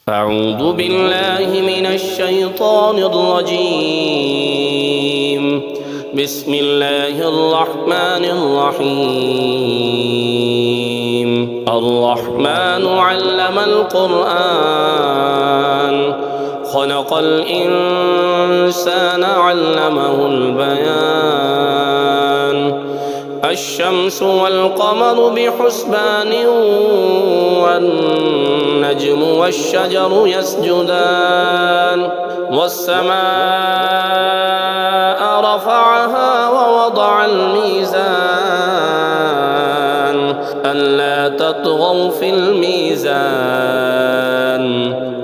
أعوذ بالله من الشيطان الرجيم. بسم الله الرحمن الرحيم. الرحمن علم القرآن خلق الإنسان علمه البيان. الشمس والقمر بحسبان والنجم والشجر يسجدان. والسماء رفعها ووضع الميزان ألا تطغوا في الميزان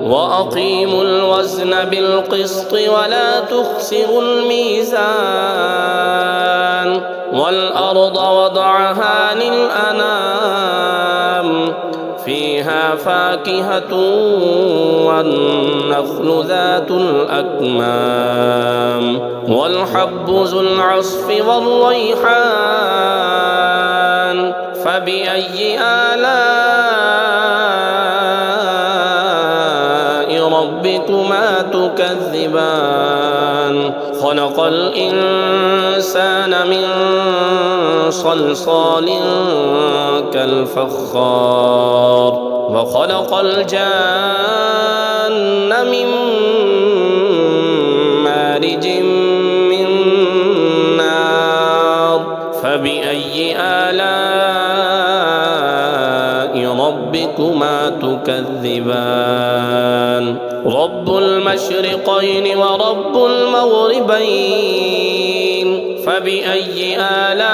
وأقيموا الوزن بالقسط ولا تخسروا الميزان. والأرض وضعها للأنام فيها فاكهة والنخل ذات الأكمام والحب ذو العصف والريحان. فبأي آلاء ربكما تكذبان؟ خلق الإنسان من صلصال كالفخار وخلق الجان من مارج من نار. فبأي آلاء ربكما تكذبان؟ رب المشرقين ورب المغربين. فبأي آلاء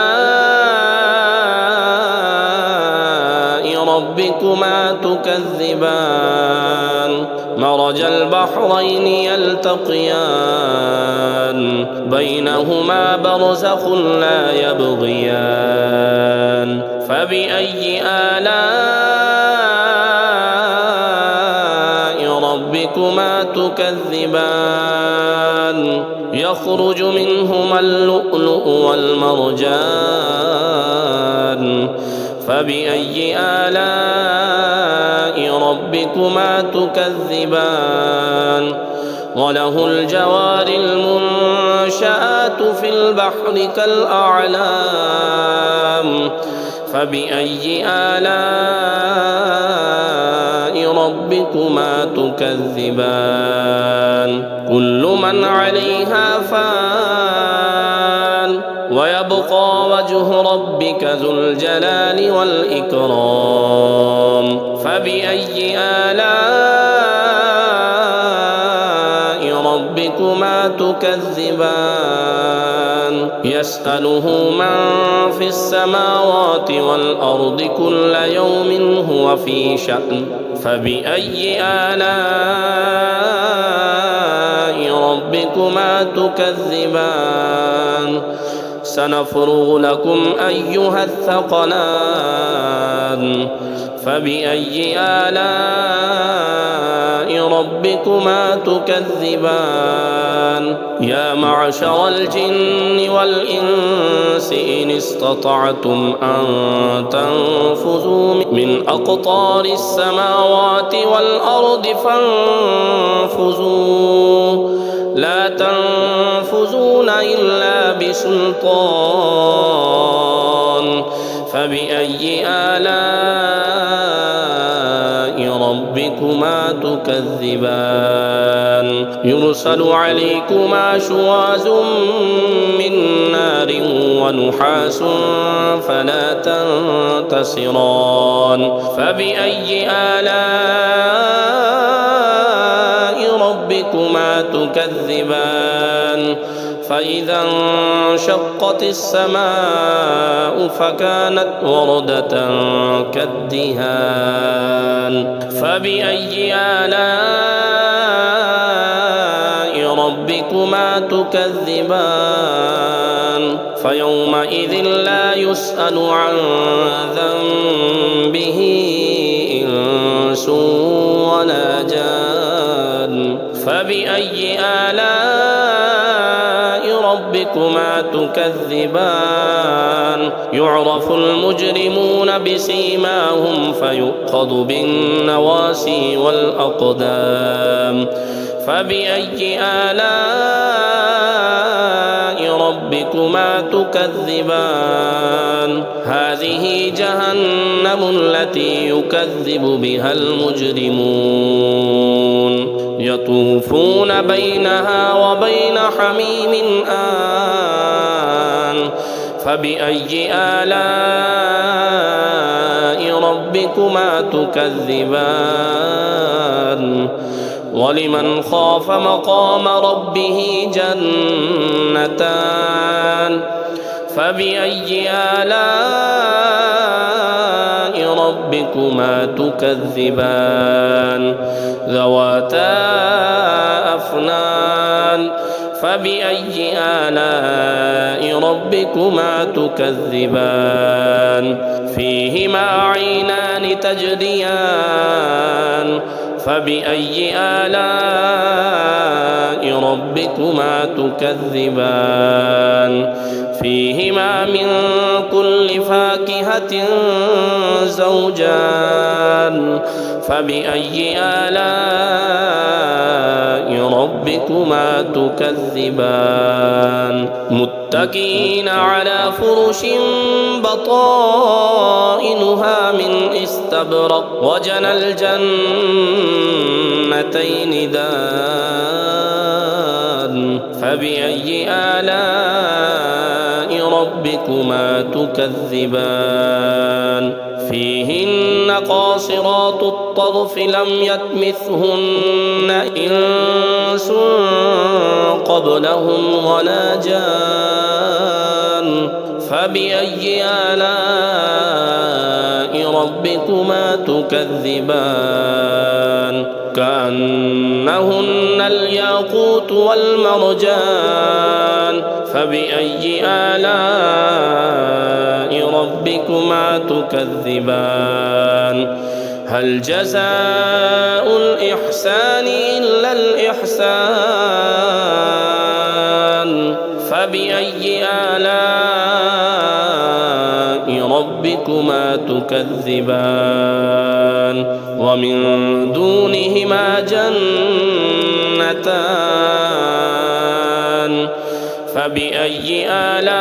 ربكما تكذبان؟ مرج البحرين يلتقيان بينهما برزخ لا يبغيان. فبأي آلاء ربكما تكذبان؟ يخرج منهما اللؤلؤ والمرجان. فبأي آلاء ربكما تكذبان؟ وله الجوار المنشآت في البحر كالأعلام. فبأي آلاء ربكما تكذبان؟ كل من عليها فان ويبقى وجه ربك ذو الجلال والإكرام. فبأي آلاء ربكما تكذبان؟ يسأله من في السماوات والأرض كل يوم هو في شأن. فبأي آلاء ربكما تكذبان؟ سنفرغ لكم أيها الثقلان. فبأي آلاء ربكما تكذبان؟ يا معشر الجن والإنس إن استطعتم أن تنفذوا من أقطار السماوات والأرض فانفذوا لا تنفذون إلا بسلطان. فبأي آلاء ربكما تكذبان؟ يرسل عليكما شواظ من نار ونحاس فلا تنتصران. فبأي آلاء ربكما تكذبان؟ فإذا انشقت السماء فكانت وردة كالدهان. فبأي آلاء ربكما تكذبان؟ فيومئذ لا يسأل عن ذنبه إنس ولا جان. فبأي آلاء ربكما تكذبان يعرف المجرمون بسيماهم فيؤخذ بالنواسي والأقدام فبأي آلاء ربكما تكذبان هذه جهنم التي يكذب بها المجرمون يطوفون بينها وبين حميم آن فبأي آلاء ربكما تكذبان ولمن خاف مقام ربه جنتان فبأي آلاء ربكما تكذبان ذواتا أفنان فبأي آلاء ربكما تكذبان فيهما عينان تجريان فبأي آلاء ربكما تكذبان فيهما من كل فاكهة زوجان فبأي آلاء ربكما تكذبان متكئين على فرش بطائنها من استبرق وجنى الجنتين دان فبأي آلاء ربكما تكذبان فيهن قاصرات الطرف لم يطمثهن إنس قبلهم ولا جان فبأي آلاء ربكما تكذبان كأنهن الياقوت والمرجان فبأي آلاء ربكما تكذبان هل جزاء الإحسان إلا الإحسان فبأي آلاء ربكما تكذبان ومن دونهما جنتان فبأي آلاء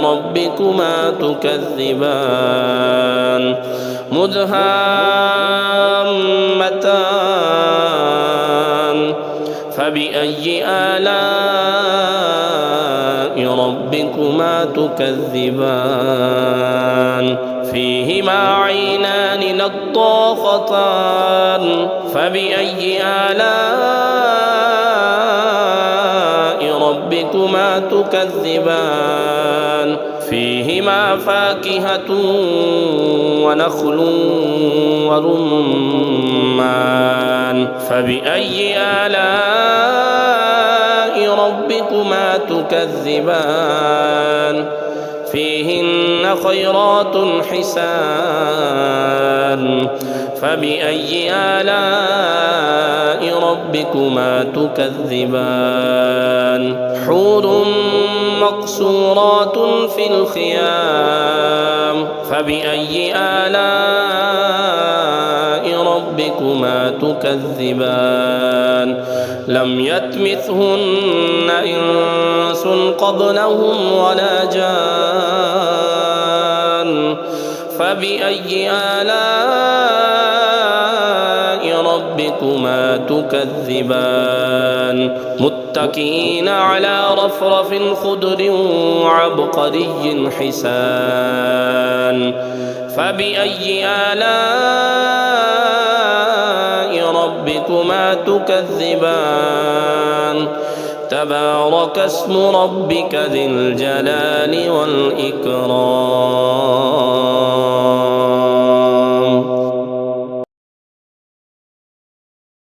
ربكما تكذبان مدهامتان فبأي آلاء ربكما تكذبان فيهما عينان نضاختان فبأي آلاء ربكما تكذبان فيهما فاكهة ونخل ورمان فبأي آلاء ربكما تكذبان فيهن خيرات حسان فبأي آلاء ربكما تكذبان حور مقصورات في الخيام فبأي آلاء ربكما تكذبان لم يطمثهن إنس قبلهم ولا جان فبأي آلاء ربكما تكذبان متكئين على رفرف خضر وعبقري حسان فبأي آلاء ربكما تكذبان تبارك اسم ربك ذي الجلال والإكرام